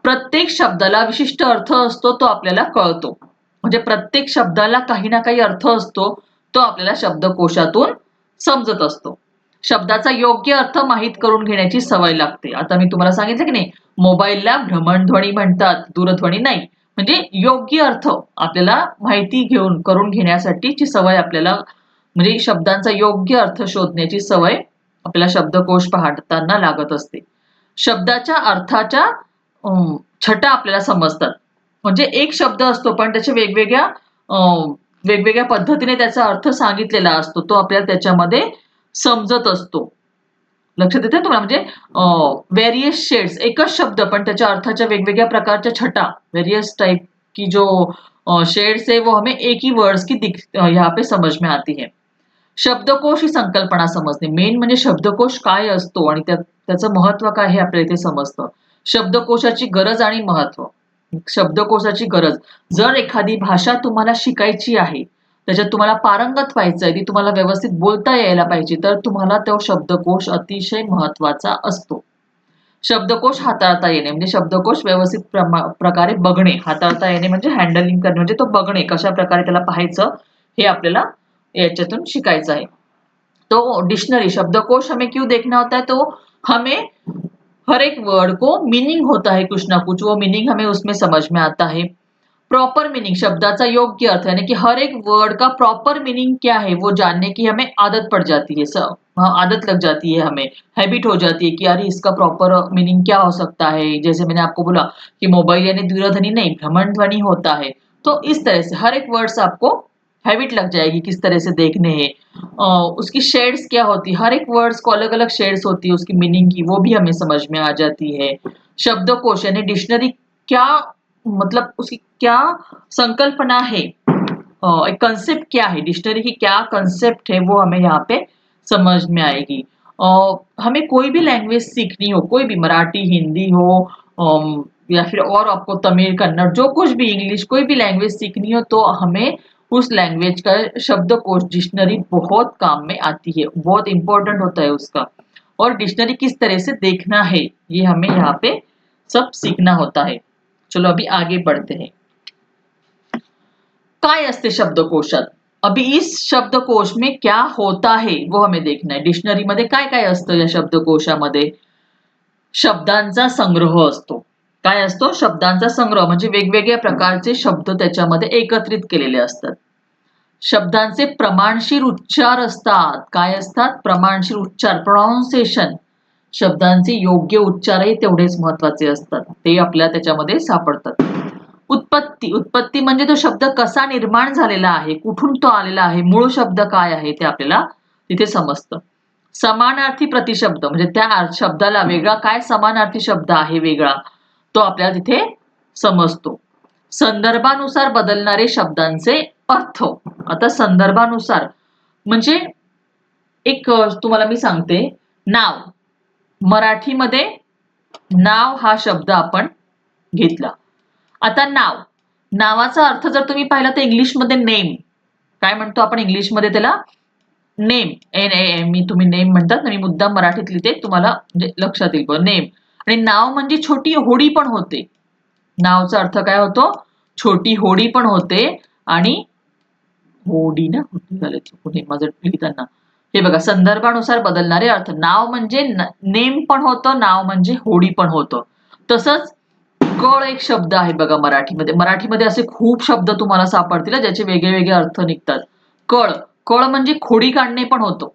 प्रत्येक शब्दाला विशिष्ट अर्थ असतो तो आपल्याला कळतो. म्हणजे प्रत्येक शब्दाला काही ना काही अर्थ असतो तो आपल्याला शब्दकोशातून समजत असतो. शब्दाचा योग्य अर्थ माहीत करून घेण्याची सवय लागते. आता मी तुम्हाला सांगितलं की नाही, मोबाईलला भ्रमणध्वनी म्हणतात, दूरध्वनी नाही. म्हणजे योग्य अर्थ आपल्याला माहिती घेऊन करून घेण्यासाठीची सवय आपल्याला म्हणजे शब्दांचा योग्य अर्थ शोधण्याची सवय आपल्याला शब्दकोश पाहताना लागत असते. शब्दाच्या अर्थाच्या छटा आपल्याला समजतात. म्हणजे एक शब्द असतो पण त्याच्या वेगवेगळ्या पद्धतीने त्याचा अर्थ सांगितलेला असतो. तो आपल्याला त्याच्यामध्ये समजत असतो. लक्षात येतंय तुम्हाला? म्हणजे व्हेरियस शेड्स एकच शब्द पण त्याच्या अर्थाच्या वेगवेगळ्या प्रकारच्या छटा वेरियस टाइप की जो शेड्स है वो हमें एक ही वर्ड्स की यहाँ पे समझ में आती है. शब्दकोश ही संकल्पना समजणे. मेन म्हणजे शब्दकोश काय असतो आणि त्याचं महत्व काय हे आपल्याला इथे समजतं. शब्दकोशाची गरज आणि महत्व. शब्दकोशाची गरज. जर एखादी भाषा तुम्हाला शिकायची आहे, त्याच्यात तुम्हाला पारंगत व्हायचंय, ती तुम्हाला व्यवस्थित बोलता यायला पाहिजे, तर तुम्हाला तो शब्दकोश अतिशय महत्वाचा असतो. शब्दकोश हाताळता येणे म्हणजे शब्दकोश व्यवस्थित प्रकारे बघणे, हाताळता येणे म्हणजे हँडलिंग करणे म्हणजे तो बघणे, कशा प्रकारे त्याला पाहायचं हे आपल्याला याच्यातून शिकायचं आहे. तो डिक्शनरी शब्दकोश हमें क्यों देखना होता है, तो हमें हर एक वर्ड को मीनिंग होता है कुछ ना कुछ, वो मीनिंग हमें उसमें समझ में आता है. प्रॉपर मीनिंग शब्दाचा योग्य अर्थ यानी कि हर एक वर्ड का प्रॉपर मीनिंग क्या है वो जानने की हमें आदत पड़ जाती है. आदत लग जाती है, हमें हैबिट हो जाती है कि यार इसका प्रॉपर मीनिंग क्या हो सकता है. जैसे मैंने आपको बोला कि मोबाइल यानी दूरध्वनि नहीं, भ्रमण ध्वनि होता है. तो इस तरह से हर एक वर्ड्स आपको हैबिट लग जाएगी किस तरह से देखने हैं. उसकी शेड्स क्या होती है, हर एक वर्ड्स को अलग अलग शेड्स होती है उसकी मीनिंग की, वो भी हमें समझ में आ जाती है. शब्दकोश यानी डिक्शनरी क्या मतलब उसकी क्या संकल्पना है, एक कंसेप्ट क्या है, डिक्शनरी की क्या कंसेप्ट है वो हमें यहाँ पे समझ में आएगी. हमें कोई भी लैंग्वेज सीखनी हो, कोई भी मराठी हिंदी हो या फिर और आपको तमिल कन्नड़ जो कुछ भी इंग्लिश कोई भी लैंग्वेज सीखनी हो तो हमें उस लैंग्वेज का शब्दकोश डिक्शनरी बहुत काम में आती है, बहुत इंपॉर्टेंट होता है उसका. और डिक्शनरी किस तरह से देखना है ये हमें यहाँ पे सब सीखना होता है. चलो अभी आगे बढ़ते हैं. काय असते शब्दकोशात? अभी इस शब्दकोश में क्या होता है वो हमें देखना है. डिक्शनरी मध्ये काय काय असतं या शब्दकोशामध्ये? शब्दांचा संग्रह असतो. काय असतो? शब्दांचा संग्रह म्हणजे वेगवेगळ्या प्रकारचे शब्द त्याच्यामध्ये एकत्रित केलेले असतात. शब्दांचे प्रमाणशीर उच्चार असतात. काय असतात? प्रमाणशीर उच्चार, प्रोनाउन्सिएशन. शब्दांचे योग्य उच्चारही तेवढेच महत्वाचे असतात. ते आपल्याला त्याच्यामध्ये सापडतात. उत्पत्ती, उत्पत्ती म्हणजे तो शब्द कसा निर्माण झालेला आहे, कुठून तो आलेला आहे, मूळ शब्द काय आहे ते आपल्याला तिथे समजतं. समानार्थी प्रतिशब्द म्हणजे त्या शब्दाला वेगळा काय समानार्थी शब्द आहे वेगळा, तो आपल्याला तिथे समजतो. संदर्भानुसार बदलणारे शब्दांचे अर्थ. आता संदर्भानुसार म्हणजे एक तुम्हाला मी सांगते, नाव. मराठीमध्ये नाव हा शब्द आपण घेतला. आता नाव, नावाचा अर्थ जर तुम्ही पाहिला तर इंग्लिशमध्ये नेम. काय म्हणतो आपण इंग्लिशमध्ये त्याला? नेम. NAM तुम्ही नेम म्हणतात ना, मी मुद्दाम मराठीत लिहिते तुम्हाला म्हणजे लक्षात येईल. नेम. आणि नाव म्हणजे छोटी होडी पण होते. नावचा अर्थ काय होतो? छोटी होडी पण होते. आणि होडी ना होती झालं चुकून माझं लिहिताना. हे बघा संदर्भानुसार बदलणारे अर्थ. नाव म्हणजे नेम पण होतं, नाव म्हणजे होडी पण होतं. तसंच कळ एक शब्द आहे बघा मराठीमध्ये. मराठीमध्ये असे खूप शब्द तुम्हाला सापडतील ज्याचे वेगळे वेगळे अर्थ निघतात. कळ, कळ म्हणजे खोडी काढणे पण होतो.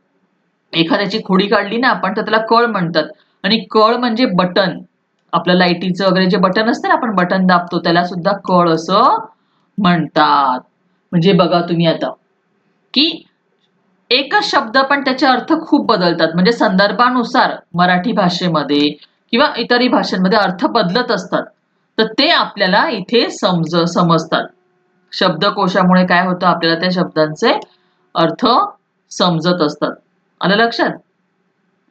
एखाद्याची खोडी काढली ना आपण तर त्याला कळ म्हणतात. आणि कळ म्हणजे बटन. आपलं लाईटीचं वगैरे जे बटन असतं ना, आपण बटन दाबतो त्याला सुद्धा कळ असं म्हणतात. म्हणजे बघा तुम्ही आता की एकच शब्द पण त्याचे अर्थ खूप बदलतात. म्हणजे संदर्भानुसार मराठी भाषेमध्ये किंवा इतरही भाषांमध्ये अर्थ बदलत असतात. तर ते आपल्याला इथे समजतात. शब्दकोशामुळे काय होतं, आपल्याला त्या शब्दांचे अर्थ समजत असतात. आलं लक्षात?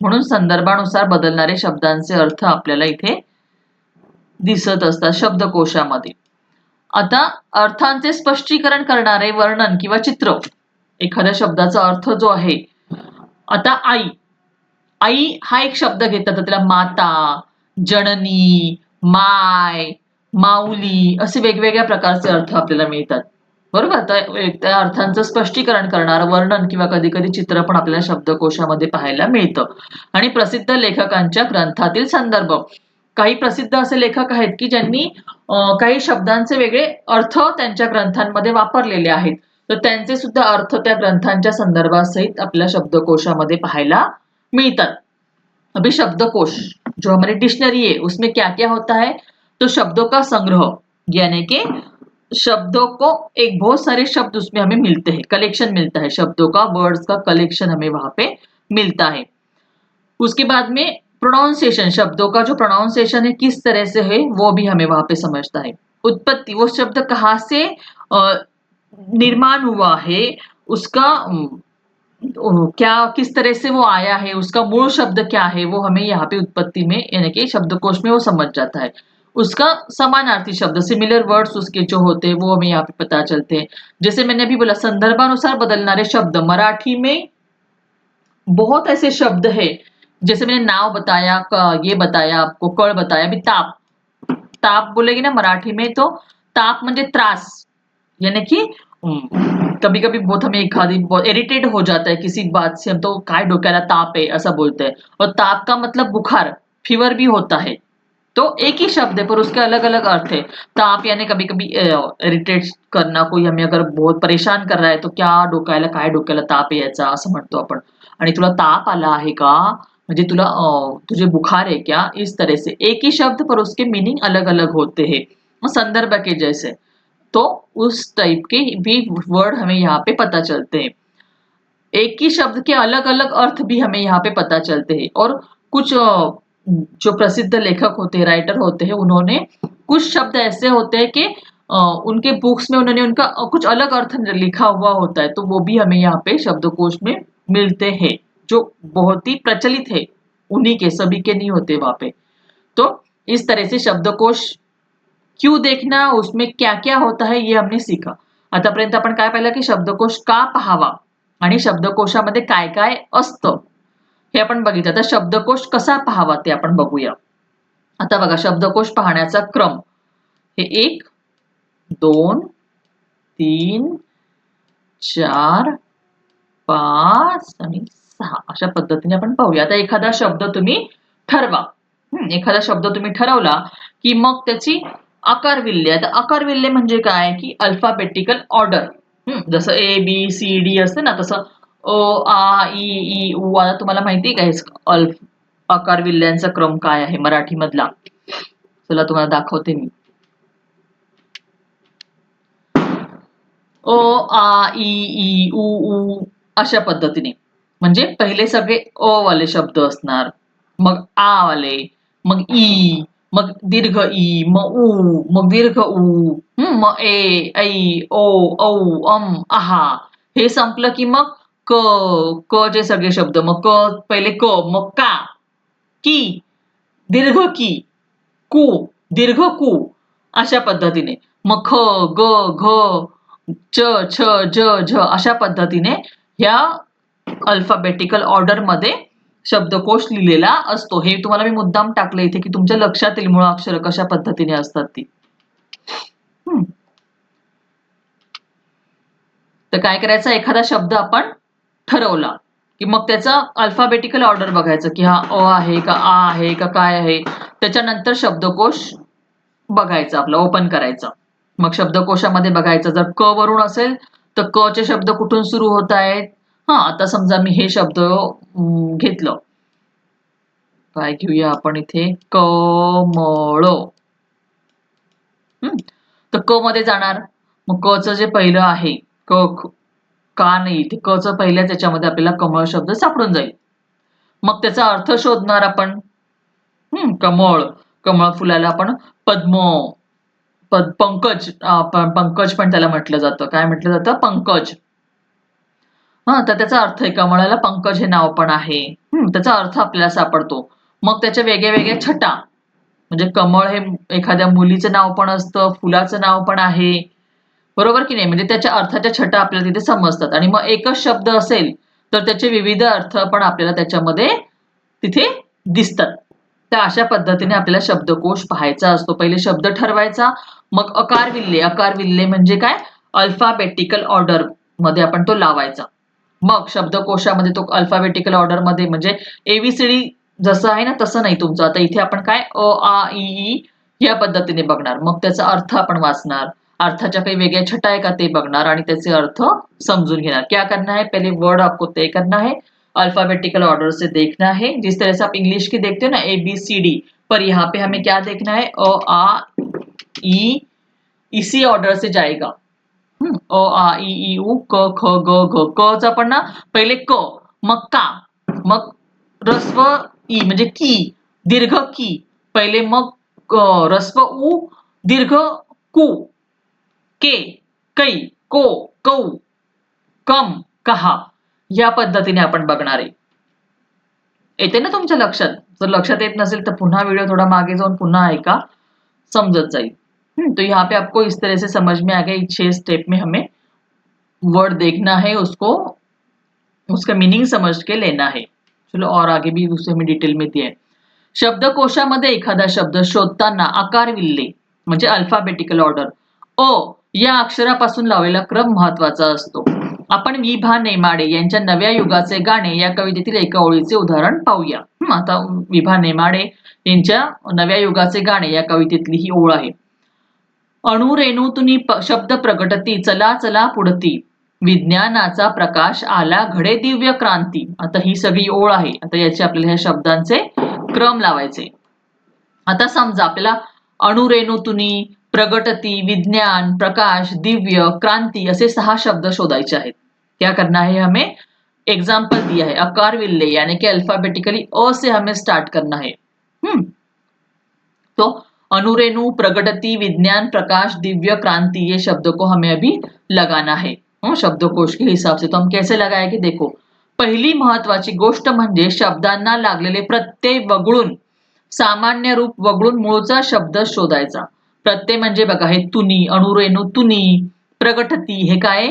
म्हणून संदर्भानुसार बदलणारे शब्दांचे अर्थ आपल्याला इथे दिसत असतात शब्दकोशामध्ये. आता अर्थांचे स्पष्टीकरण करणारे वर्णन किंवा चित्र, एखाद्या शब्दाचा अर्थ जो आहे, आता आई, आई हा एक शब्द घेतात तर त्याला माता, जननी, माय, माऊली असे वेगवेगळ्या प्रकारचे अर्थ आपल्याला मिळतात. बरोबर? तर त्या अर्थांचं स्पष्टीकरण करणारं वर्णन किंवा कधी कधी चित्र पण आपल्याला शब्दकोशामध्ये पाहायला मिळतं. आणि प्रसिद्ध लेखकांच्या ग्रंथातील संदर्भ, काही प्रसिद्ध असे लेखक आहेत की ज्यांनी काही शब्दांचे वेगळे अर्थ त्यांच्या ग्रंथांमध्ये वापरलेले आहेत. तर त्यांचे सुद्धा अर्थ त्या ग्रंथांच्या संदर्भासहित आपल्या शब्दकोशामध्ये पाहायला मिलतात। अभी शब्दकोश जो हमारी डिक्शनरी है उसमें क्या क्या होता है, तो शब्दों का संग्रह, यानी कि शब्दों को एक बहुत सारे शब्द उसमें हमें मिलते हैं, कलेक्शन मिलता है शब्दों का, वर्ड्स का कलेक्शन हमें वहां पे मिलता है। उसके बाद में प्रोनाउंसिएशन, शब्दों का जो प्रोनाउंसिएशन है किस तरह से है वो भी हमें वहां पे समझता है। उत्पत्ति, वो शब्द कहाँ से निर्माण हुआ है, उसका क्या किस तरह से वो आया है, उसका मूल शब्द क्या है, वो हमें यहाँ पे उत्पत्ति में यानी कि शब्दकोश में वो समझ जाता है। उसका समानार्थी शब्द, सिमिलर वर्ड्स उसके जो होते हैं वो हमें यहाँ पे पता चलते हैं। जैसे मैंने अभी बोला संदर्भानुसार बदलनारे शब्द, मराठी में बहुत ऐसे शब्द है, जैसे मैंने नाव बताया, ये बताया आपको, कळ बताया, अभी ताप, ताप बोलेगी ना मराठी में तो ताप म्हणजे त्रास, यानी कि कभी कभी बहुत हमें एखादी बहुत इरिटेट हो जाता है किसी बात से, हम तो काय डोक्याला ताप है ऐसा बोलते हैं, और ताप का मतलब बुखार, फीवर भी होता है। तो एक ही शब्द है पर उसके अलग अलग अर्थ है। ताप यानी कभी कभी इरिटेट करना, कोई हमें अगर बहुत परेशान कर रहा है तो क्या डोक्याला, काय डोक्याला ताप आहे याचा असं म्हणतो आपण। आणि तुला ताप आला आहे का, म्हणजे तुला तुझे बुखार है क्या, इस तरह से एक ही शब्द पर उसके मीनिंग अलग अलग होते हैं संदर्भ के जैसे। तो उस टाइप के भी वर्ड हमें यहाँ पे पता चलते हैं। एक ही शब्द के अलग अलग अर्थ भी हमें यहाँ पे पता चलते हैं। और कुछ जो प्रसिद्ध लेखक होते हैं, राइटर होते हैं, उन्होंने कुछ शब्द ऐसे होते हैं कि उनके बुक्स में उन्होंने उनका कुछ अलग अर्थ लिखा हुआ होता है, तो वो भी हमें यहाँ पे शब्दकोश में मिलते हैं, जो बहुत ही प्रचलित है, उन्हीं के, सभी के नहीं होते वहां पे। तो इस तरह से शब्दकोश क्यों देखना, उसमें क्या क्या होता है ये हमने सीखा। आतापर्यंत आपण काय पाहिलं की शब्दकोश का पाहावा आणि शब्दकोशामध्ये काय काय असतं हे आपण बघितलं। आता शब्दकोश कसा पाहावा ते आपण बघूया। आता बघा शब्दकोश पाहण्याचा क्रम, हे 1 2 3 4 5 आणि 6 अशा पद्धतीने आपण पाहूया। आता एखादा शब्द तुम्ही ठरवा, एखादा शब्द तुम्ही ठरवला की मग त्याची आकारविल्हे। आता आकारविल्हे म्हणजे काय की अल्फाबेटिकल ऑर्डर, जसं ए बी सी डी असते ना, तसं अ आ इ ई उ, आता तुम्हाला माहिती आहे का आकारविल्ह्यांचा क्रम काय आहे मराठी मधला, चला तुम्हाला दाखवते मी। अ आ इ ई उ ऊ अशा पद्धतीने, म्हणजे पहिले सगळे अ वाले शब्द असणार, मग आ वाले, मग ई, मग दीर्घ ई, मग उ, मग दीर्घ उ, मग ए ऐ ओ औ अम आहा, हे संपलं की मग क, क चे सगळे शब्द, मग क पहिले क, मग का, की, दीर्घ की, कु, दीर्घ कु, अशा पद्धतीने, मग ख ग घ च छ ज झ अशा पद्धतीने ह्या अल्फाबेटिकल ऑर्डर मध्ये शब्दकोश लिहिलेला असतो। हे तुम्हाला मी मुद्दाम टाकलं इथे की तुमच्या लक्षात येईल मुळाक्षर कशा पद्धतीने असतात ती। तर काय करायचं, एखादा शब्द आपण ठरवला की मग त्याचा अल्फाबेटिकल ऑर्डर बघायचं की हा अ आहे का, आ आहे का, काय आहे, त्याच्यानंतर शब्दकोश बघायचा, आपला ओपन करायचा। मग शब्दकोशामध्ये बघायचं, जर क वरून असेल तर क चे शब्द कुठून सुरू होत आहेत। आता समजा मी हे शब्द घेतलं, काय घेऊया आपण इथे, कमळ, तर क मध्ये जाणार, मग क चं जे पहिलं आहे क का नाही, इथे क चं पहिल्याच याच्यामध्ये आपल्याला कमळ शब्द सापडून जाईल. मग त्याचा अर्थ शोधणार आपण. कमळ, कमळ फुलाला आपण पद्म, पंकज, पंकज पण त्याला म्हटलं जातं. काय म्हटलं जातं? पंकज. तर त्याचा अर्थ आहे, कमळाला पंकज हे नाव पण आहे. त्याचा अर्थ आपल्याला सापडतो. मग त्याच्या वेगळ्या वेगळ्या छटा, म्हणजे कमळ हे एखाद्या मुलीचं नाव पण असतं, फुलाचं नाव पण आहे. बरोबर की नाही? म्हणजे त्याच्या अर्थाच्या छटा आपल्याला तिथे समजतात आणि मग एकच शब्द असेल तर त्याचे विविध अर्थ पण आपल्याला त्याच्यामध्ये तिथे दिसतात. तर अशा पद्धतीने आपल्याला शब्दकोश पाहायचा असतो. पहिले शब्द ठरवायचा, मग अकार विल्हे. अकार विल्हे म्हणजे काय? अल्फाबेटिकल ऑर्डर मध्ये आपण तो लावायचा. मग शब्दकोशामध्ये तो अल्फाबेटिकल ऑर्डर मध्ये म्हणजे एबीसीडी जसं आहे ना तसं नाही तुमचं. आता इथे आपण काय अ, आ, इ, ई या पद्धतीने बघणार. मग त्याचा अर्थ आपण वाचणार. अर्थाच्या काही वेगळ्या छटा आहे का ते बघणार आणि त्याचे अर्थ समझून घेणार. क्या करना है? पहले वर्ड आपको तय करना है, अल्फाबेटिकल ऑर्डर से देखना है। जिस तरह से आप इंग्लिश की देखते हो ना ABCD, पर यहाँ पे हमें क्या देखना है? अ आ ई, इसी ऑर्डर से जाएगा। अ आ इ ई उ क ख ग घ. क चा पण ना पहिले क, मग का, मग ऱ्स्व ई म्हणजे की, दीर्घ की, पहिले मग ऱ्स्व उ, दीर्घ कु, के, कै, को, कौ, कम, कहा. या पद्धतीने आपण बघणार आहे. येते ना तुमच्या लक्षात? जर लक्षात येत नसेल तर पुन्हा व्हिडिओ थोडा मागे जाऊन पुन्हा ऐका, समझत जाईल. तो यहाँ पे आपको इस तरह से समझ में आ गया. 6 स्टेप में हमें वर्ड देखना है, उसको उसका मीनिंग समझ के लेना है. चलो और आगे भी उसे हमें डिटेल में दिया है. शब्दकोशामध्ये एखादा शब्द शोधताना आकार विल्हे म्हणजे अल्फाबेटिकल ऑर्डर अ या अक्षरापासून लावलेला क्रम महत्वाचा असतो. आपण विभा नेमाडे यांच्या नव्या युगाचे गाणे या कवितेतील एका ओळीचे उदाहरण पाहूया. आता विभा नेमाडे यांच्या नव्या युगाचे गाणे या कवितेतली ही ओळ आहे. अणुरेणूतुनी शब्द प्रगटती, चला चला पुढती, विज्ञानाचा प्रकाश आला घडे दिव्य क्रांती. आता ही सगळी ओळ आहे. आता याचे आपल्याला ह्या शब्दांचे क्रम लावायचे. आता समजा आपल्याला अणुरेणूतुनी, प्रगटती, विज्ञान, प्रकाश, दिव्य, क्रांती असे 6 शब्द शोधायचे आहेत. क्या करना है हमें? एग्जाम्पल दिया है अकार विल्हे यानी कि अल्फाबेटिकली अ से हमें स्टार्ट करना है. तो अणुरेणु, प्रगटती, विज्ञान, प्रकाश, दिव्य, क्रांति ये शब्दों को हमें अभी लगाना है शब्दकोश के हिसाब से. तो हम कैसे लगाएंगे? देखो, पहिली महत्वाची गोष्ट म्हणजे शब्दांना लागलेले प्रत्यय वगळून, सामान्य रूप वगळून मूळचा शब्द शोधायचा. प्रत्यय म्हणजे बघा हे तुनी, अणुरेणु तुनी, प्रगटती हे काय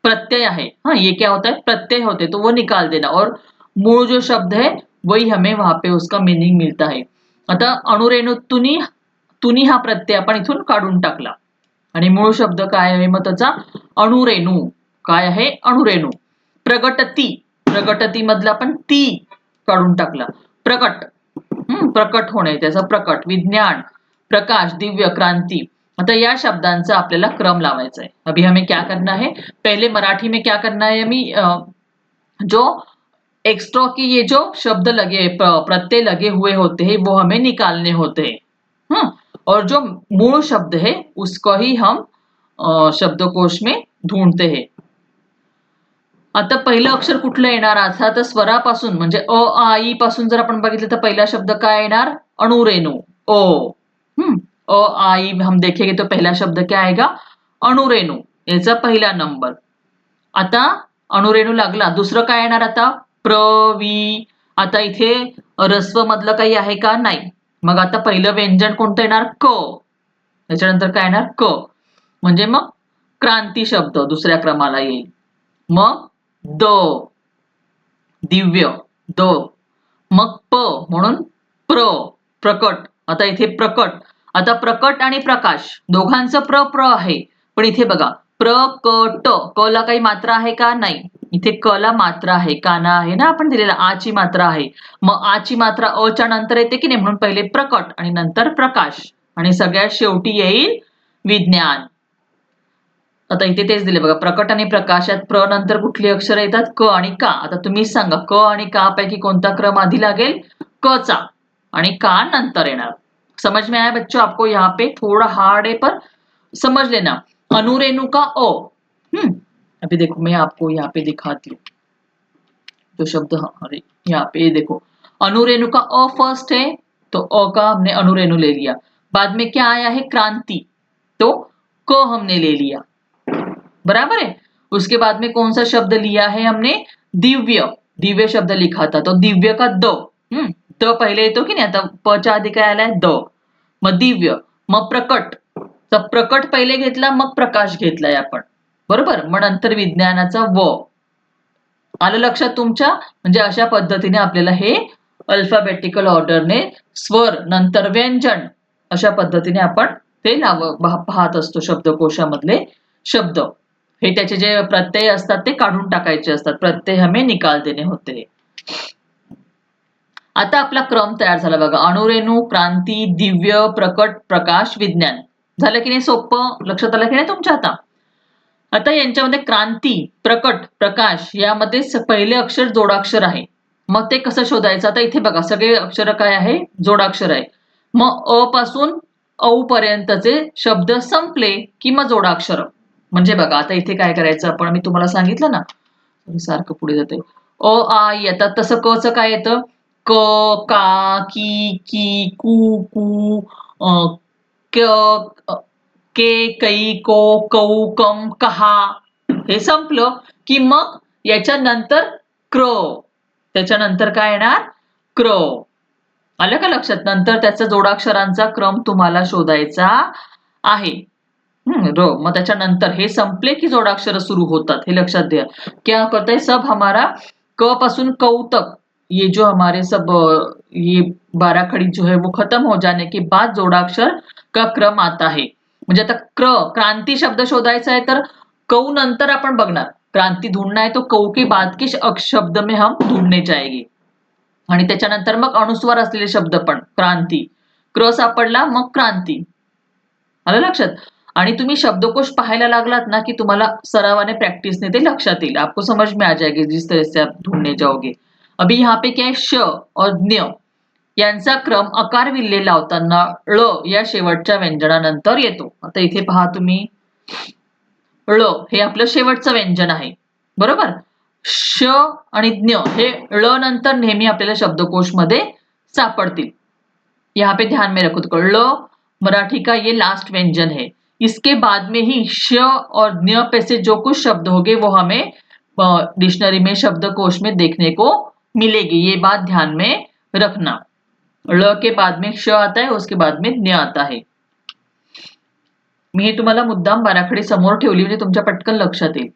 प्रत्यय है. ये क्या होता है? प्रत्यय होते, तो वो निकाल देना और मूळ जो शब्द है वही हमें वहां पे उसका मीनिंग मिलता है. आता अणुरेणू तुनी, तुनी हा प्रत्यय आपण इथून काढून टाकला आणि मूळ शब्द काय आहे मग त्याचा? अणुरेणू. काय आहे? अणुरेणू. प्रगटती, प्रगटती मधला आपण ती काढून टाकला. प्रकट, प्रकट होणे त्याचा प्रकट. विज्ञान, प्रकाश, दिव्य, क्रांति. आता या शब्दांचा आपल्याला क्रम लावायचा है. अभी हमें क्या करना है? पहले मराठी में क्या करना है हमें? जो एक्स्ट्रा की ये जो शब्द लगे, प्रत्यय लगे हुए होते हैं वो हमें निकालने होते हैं. और जो मूल शब्द है उसको ही हम शब्दकोश में ढूंढते हैं. आता पहिलं अक्षर कुठलं येणार? अर्थात स्वरापासून म्हणजे अ आ ई पासून जर आपण बघितलं तर पहिला शब्द काय येणार? अणुरेणू. ओ. अ आ ई हम देखेंगे तो पहला शब्द क्या आएगा? अणुरेणू. याचा पहिला नंबर. आता अणुरेणू लागला. दुसरं काय येणार आता? प्रवी. आता इथे ऱ्स्व मधलं काही आहे का? नाही. मग आता पहिलं व्यंजन कोणतं येणार? क. त्याच्यानंतर काय येणार? क. म्हणजे मग क्रांती शब्द दुसऱ्या क्रमाला येईल. मग द, दिव्य, द. मग प म्हणून प्र, प्रकट. आता इथे प्रकट. आता प्रकट आणि प्रकाश दोघांचं प्र आहे. पण इथे बघा प्रकट, क ला काही मात्रा आहे का? नाही. इथे क ला मात्रा आहे, काना आहे ना आपण दिलेला, आ ची मात्रा आहे. मग आ ची मात्रा अ च्या नंतर येते की नाही, म्हणून पहिले प्रकट आणि नंतर प्रकाश आणि सगळ्यात शेवटी येईल विज्ञान. आता इथे तेच दिले बघा, प्रकट आणि प्रकाशात प्र नंतर कुठली अक्षर येतात? क आणि का. आता तुम्हीच सांगा क आणि का पैकी कोणता क्रम आधी लागेल? क चा आणि का नंतर येणार. समझ में आया बच्चों? आपको यहाँ पे थोड़ा हार्ड है पर समझ लेना. अणुरेणु का अ, अभी देखो मैं आपको यहाँ पे दिखाती हूँ जो शब्द, अरे यहाँ पे देखो अनुरेणु का अ फर्स्ट है, तो अ का हमने अनुरेणु ले लिया। बाद में क्या आया है क्रांति, तो क हमने ले लिया, बराबर है। उसके बाद में कौन सा शब्द लिया है हमने, दिव्य, दिव्य शब्द लिखा था तो दिव्य का द, द पहिले येतो की नाही, आता प च्या आधी काय आलाय द, मग दिव्य, मग प्रकट, तर प्रकट पहिले घेतला मग प्रकाश घेतलाय आपण, बरोबर। मग नंतर विज्ञानाचा व, आलं लक्षात तुमच्या, म्हणजे अशा पद्धतीने आपल्याला हे अल्फाबेटिकल ऑर्डरने स्वर नंतर व्यंजन अशा पद्धतीने आपण ते पाहत असतो शब्दकोशामधले शब्द। हे त्याचे जे प्रत्यय असतात ते काढून टाकायचे असतात, प्रत्यय हमें निकाल देणे होते। आता आपला क्रम तयार झाला बघा, अणुरेणू, क्रांती, दिव्य, प्रकट, प्रकाश, विज्ञान। झालं की नाही सोपं, लक्षात आलं की नाही तुमच्या आता। आता यांच्यामध्ये क्रांती, प्रकट, प्रकाश यामध्ये पहिले अक्षर जोडाक्षर आहे, मग ते कसं शोधायचं, आता इथे बघा सगळे अक्षर काय आहे, जोडाक्षर आहे। मग अ पासून औ पर्यंतचे शब्द संपले की मग जोडाक्षर, म्हणजे बघा आता इथे काय करायचं आपण, मी तुम्हाला सांगितलं ना, मी सारखं पुढे जाते, अ आ येतात तसं क चं काय येतं, क, का, की, की, कू, कू, क, के, कै, को, कौ, कम, कहा, हे संपलं की मग याच्यानंतर क्र, त्याच्यानंतर काय येणार क्र, आलं का लक्षात। नंतर त्याचा जोडाक्षरांचा क्रम तुम्हाला शोधायचा आहे, र, मग त्याच्यानंतर हे संपले की जोडाक्षर सुरू होतात, हे लक्षात द्या। क्या करता है सब हमारा क पासून कौ तक, ये जो हमारे सब ये 12 खड़ी जो है वो खत्म हो जाने के बाद जोडाक्षर का क्रम आता है। म्हणजे आता क्रांती शब्द शोधायचा आहे तर कौ नंतर आपण बघणार, क्रांती ढूंढना है तो कौ के बाद के शब्द में हम ढूंढने जाएंगे, आणि त्याच्यानंतर मग अनुस्वार असलेले शब्द पण, क्रांती, क्र सापडला मग क्रांती, आलं लक्षात। आणि तुम्ही शब्दकोश पाहायला लागलात ना की तुम्हाला सरावाने प्रैक्टिस ते लक्षात येईल, आपको समझ में आ जाएगी जिस तरह से आप ढूंढने जाओगे। अभी यहाँ पे क्या है, श और ज्ञ यांचा क्रम अकार विल्ले लावताना ळ या शेवटच्या व्यंजनानंतर येतो। आता इथे पहा तुम्ही, ळ हे आपलं शेवटचं व्यंजन आहे, बरोबर। श आणि ज्ञ हे ळ नंतर नेहमी आपल्याला शब्दकोश मध्ये सापडतील। यहाँ पे ध्यान में रखो, तो ळ मराठी का ये लास्ट व्यंजन है, इसके बाद में ही श और ज्ञ पे से जो कुछ शब्द होंगे वो हमें डिक्शनरी में शब्दकोश में देखने को मिलेगी, ये बात ध्यान में रखना। ळ के बाद में श आता है, उसके बाद में ज्ञ आता है। मी हे तुम्हाला मुद्दाम बाराखडी समोर ठेवली म्हणजे तुमच्या पटकन लक्षात येईल।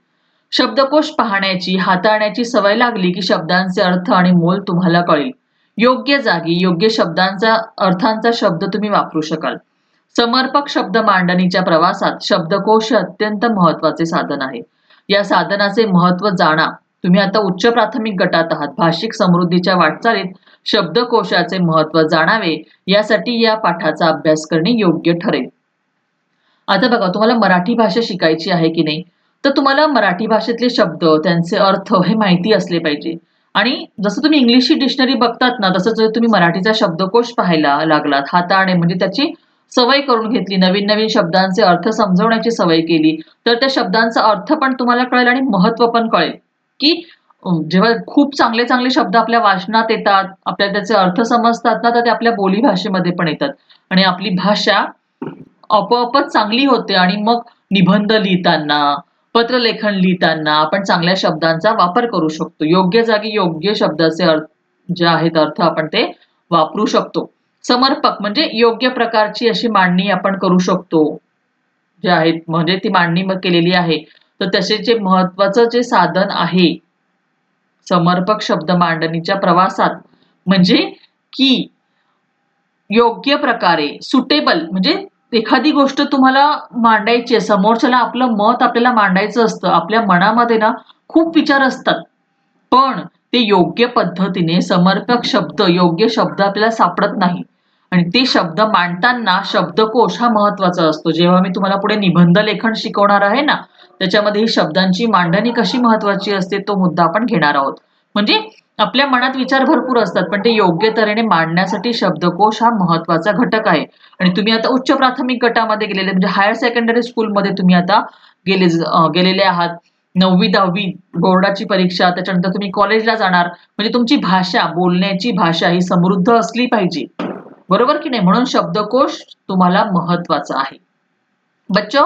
शब्दकोश पाहण्याची, हाताळण्याची सवय लागली की शब्दांचे अर्थ आणि मोल तुम्हाला कळेल। योग्य जागी योग्य शब्दांचा अर्थांचा शब्द तुम्ही वापरू शकाल। समर्पक शब्द मांडणीच्या प्रवासात शब्दकोश हे अत्यंत महत्वाचे साधन आहे। या साधनाचे महत्व जाणा, तुम्ही आता उच्च प्राथमिक गटात आहात, भाषिक समृद्धीच्या वाटचालीत शब्दकोशाचे महत्व जाणावे यासाठी या पाठाचा अभ्यास करणे योग्य ठरेल। आता बघा तुम्हाला मराठी भाषा शिकायची आहे की नाही, तर तुम्हाला मराठी भाषेतले शब्द, त्यांचे अर्थ हे माहिती असले पाहिजे। आणि जसं तुम्ही इंग्लिशची डिक्शनरी बघतात ना, तसं जर तुम्ही मराठीचा शब्दकोश पाहायला लागलात, हाताळणे म्हणजे त्याची सवय करून घेतली, नवीन नवीन शब्दांचे अर्थ समजवण्याची सवय केली, तर त्या शब्दांचा अर्थ पण तुम्हाला कळेल आणि महत्व पण कळेल। की जेव्हा खूप चांगले चांगले शब्द आपल्या वाचनात येतात, आपल्याला त्याचे अर्थ समजतात ना, तर ते आपल्या बोली भाषेमध्ये पण येतात आणि आपली भाषा आपोआपच चांगली होते। आणि मग निबंध लिहिताना, पत्रलेखन लिहिताना आपण चांगल्या शब्दांचा वापर करू शकतो। योग्य जागी योग्य शब्दाचे अर्थ जे आहेत अर्थ आपण ते वापरू शकतो। समर्पक म्हणजे योग्य प्रकारची अशी मांडणी आपण करू शकतो, जे आहेत म्हणजे ती मांडणी मग केलेली आहे, तर तसे जे महत्वाचं जे साधन आहे समर्पक शब्द मांडणीच्या प्रवासात, म्हणजे की योग्य प्रकारे सुटेबल, म्हणजे एखादी गोष्ट तुम्हाला मांडायची आहे, समोरच्याला आपलं मत आपल्याला मांडायचं असतं, आपल्या मनामध्ये ना खूप विचार असतात, पण ते योग्य पद्धतीने समर्पक शब्द, योग्य शब्द आपल्याला सापडत नाही। आणि ते शब्द मांडताना शब्दकोश हा महत्वाचा असतो। जेव्हा मी तुम्हाला पुढे निबंध लेखन शिकवणार आहे ना, त्याच्यामध्ये ही शब्दांची मांडणी कशी महत्वाची असते तो मुद्दा आपण घेणार आहोत। म्हणजे आपल्या मनात विचार भरपूर असतात, पण ते योग्य तऱ्हेने मांडण्यासाठी शब्दकोश हा महत्वाचा घटक आहे। आणि तुम्ही आता उच्च प्राथमिक गटामध्ये गेलेले म्हणजे हायर सेकंडरी स्कूलमध्ये तुम्ही आता गेलेले आहात, 9वी 10वी बोर्डाची परीक्षा, त्याच्यानंतर तुम्ही कॉलेजला जाणार, म्हणजे तुमची भाषा, बोलण्याची भाषा ही समृद्ध असली पाहिजे. बरोबर की नाही? म्हणून शब्दकोश तुम्हाला महत्वाचा आहे. बच्चों,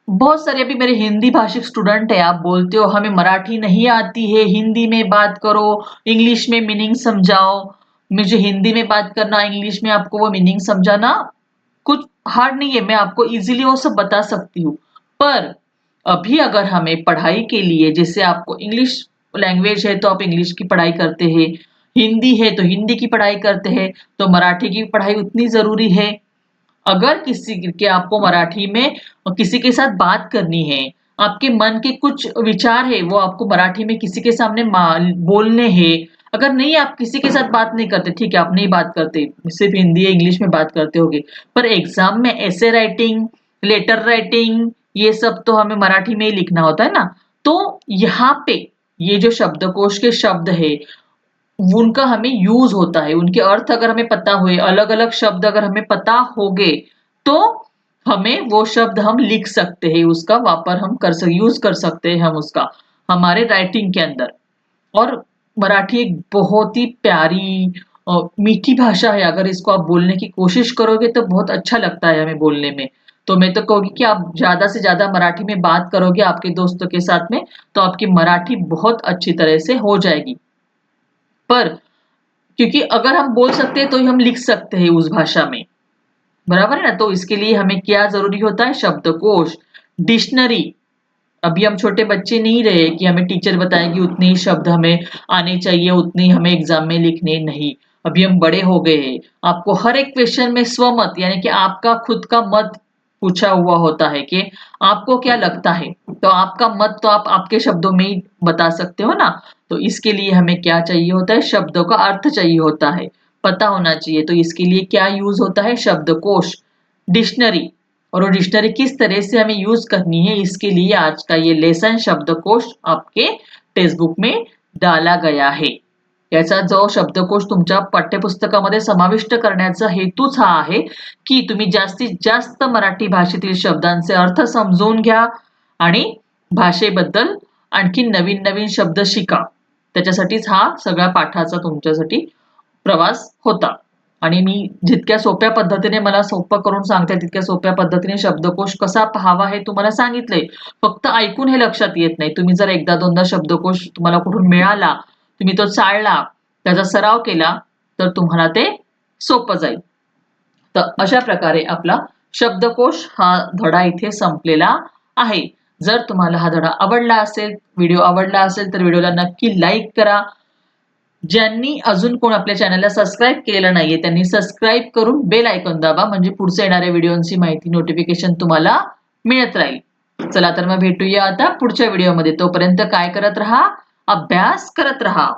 बहुत सारे अभी मेरे हिंदी भाषिक स्टूडेंट है, आप बोलते हो हमें मराठी नहीं आती है, हिंदी में बात करो, इंग्लिश में मीनिंग समझाओ. मुझे हिंदी में बात करना, इंग्लिश में आपको वो मीनिंग समझाना कुछ हार्ड नहीं है, मैं आपको इजीली वो सब बता सकती हूँ. पर अभी अगर हमें पढ़ाई के लिए, जैसे आपको इंग्लिश लैंग्वेज है तो आप इंग्लिश की पढ़ाई करते हैं, हिंदी है तो हिंदी की पढ़ाई करते हैं, तो मराठी की पढ़ाई उतनी जरूरी है. अगर किसी के आपको मराठी में किसी के साथ बात करनी है, आपके मन के कुछ विचार है वो आपको मराठी में किसी के सामने बोलने हैं, अगर नहीं आप किसी के साथ बात नहीं करते, ठीक है आप नहीं बात करते, सिर्फ हिंदी या इंग्लिश में बात करते होगे, पर एग्जाम में ऐसे राइटिंग, लेटर राइटिंग, ये सब तो हमें मराठी में ही लिखना होता है ना. तो यहाँ पे ये जो शब्दकोश के शब्द है उनका हमें यूज होता है, उनके अर्थ अगर हमें पता हुए, अलग अलग शब्द अगर हमें पता होंगे, तो हमें वो शब्द हम लिख सकते हैं, उसका वापर हम यूज कर सकते हैं हम उसका हमारे राइटिंग के अंदर. और मराठी एक बहुत ही प्यारी मीठी भाषा है, अगर इसको आप बोलने की कोशिश करोगे तो बहुत अच्छा लगता है हमें बोलने में. तो मैं तो कहूँगी कि आप ज्यादा से ज्यादा मराठी में बात करोगे आपके दोस्तों के साथ में, तो आपकी मराठी बहुत अच्छी तरह से हो जाएगी. पर क्योंकि अगर हम बोल सकते हैं तो ही हम लिख सकते हैं उस भाषा में, बराबर है ना. तो इसके लिए हमें क्या जरूरी होता है? शब्दकोश, डिक्शनरी. अभी हम छोटे बच्चे नहीं रहे कि हमें टीचर बताएगी उतने ही शब्द हमें आने चाहिए, उतने ही हमें एग्जाम में लिखने, नहीं. अभी हम बड़े हो गए हैं, आपको हर एक क्वेश्चन में स्वमत यानी कि आपका खुद का मत पूछा हुआ होता है कि आपको क्या लगता है, तो आपका मत तो आप आपके शब्दों में ही बता सकते हो ना. तो इसके लिए हमें क्या चाहिए होता है? शब्दों का अर्थ चाहिए होता है, पता होना चाहिए. तो इसके लिए क्या यूज होता है? शब्दकोश, डिक्शनरी. और वो डिक्शनरी किस तरह से हमें यूज करनी है, इसके लिए आज का ये लेसन शब्दकोश आपके टेक्स्ट बुक में डाला गया आहे. याचा जो शब्दकोश तुमच्या पाठ्यपुस्तकामध्ये समाविष्ट करण्याचा हेतूच हा आहे की तुम्ही जास्तीत जास्त मराठी भाषेतील शब्दांचे अर्थ समजून घ्या आणि भाषेबद्दल आणखी नवीन नवीन शब्द शिका. त्याच्यासाठीच हा सगळ्या पाठाचा तुमच्यासाठी प्रवास होता. आणि मी जितक्या सोप्या पद्धतीने मला सोपं करून सांगते तितक्या सोप्या पद्धतीने शब्दकोश कसा पाहावा हे तुम्हाला सांगितलंय. फक्त ऐकून हे लक्षात येत नाही. तुम्ही जर एकदा दोनदा शब्दकोश तुम्हाला कुठून मिळाला, तुम्ही तो चाळला, त्याचा सराव केला, तर तुम्हाला ते सोपं जाईल. तर अशा प्रकारे आपला शब्दकोश हा धडा इथे संपलेला आहे. जर तुम्हाला हा धडा आवडला असेल, व्हिडिओ आवडला असेल तर व्हिडिओला नक्की लाईक करा. ज्यांनी अजून कोण आपल्या चॅनलला सबस्क्राईब केलेलं नाहीये त्यांनी सबस्क्राईब करून बेल आयकॉन दाबा, म्हणजे पुढच्या येणाऱ्या व्हिडिओची माहिती, नोटिफिकेशन तुम्हाला मिळत राहील. चला तर मग भेटूया आता पुढच्या व्हिडिओमध्ये. तोपर्यंत काय करत राहा? अभ्यास करत राहा.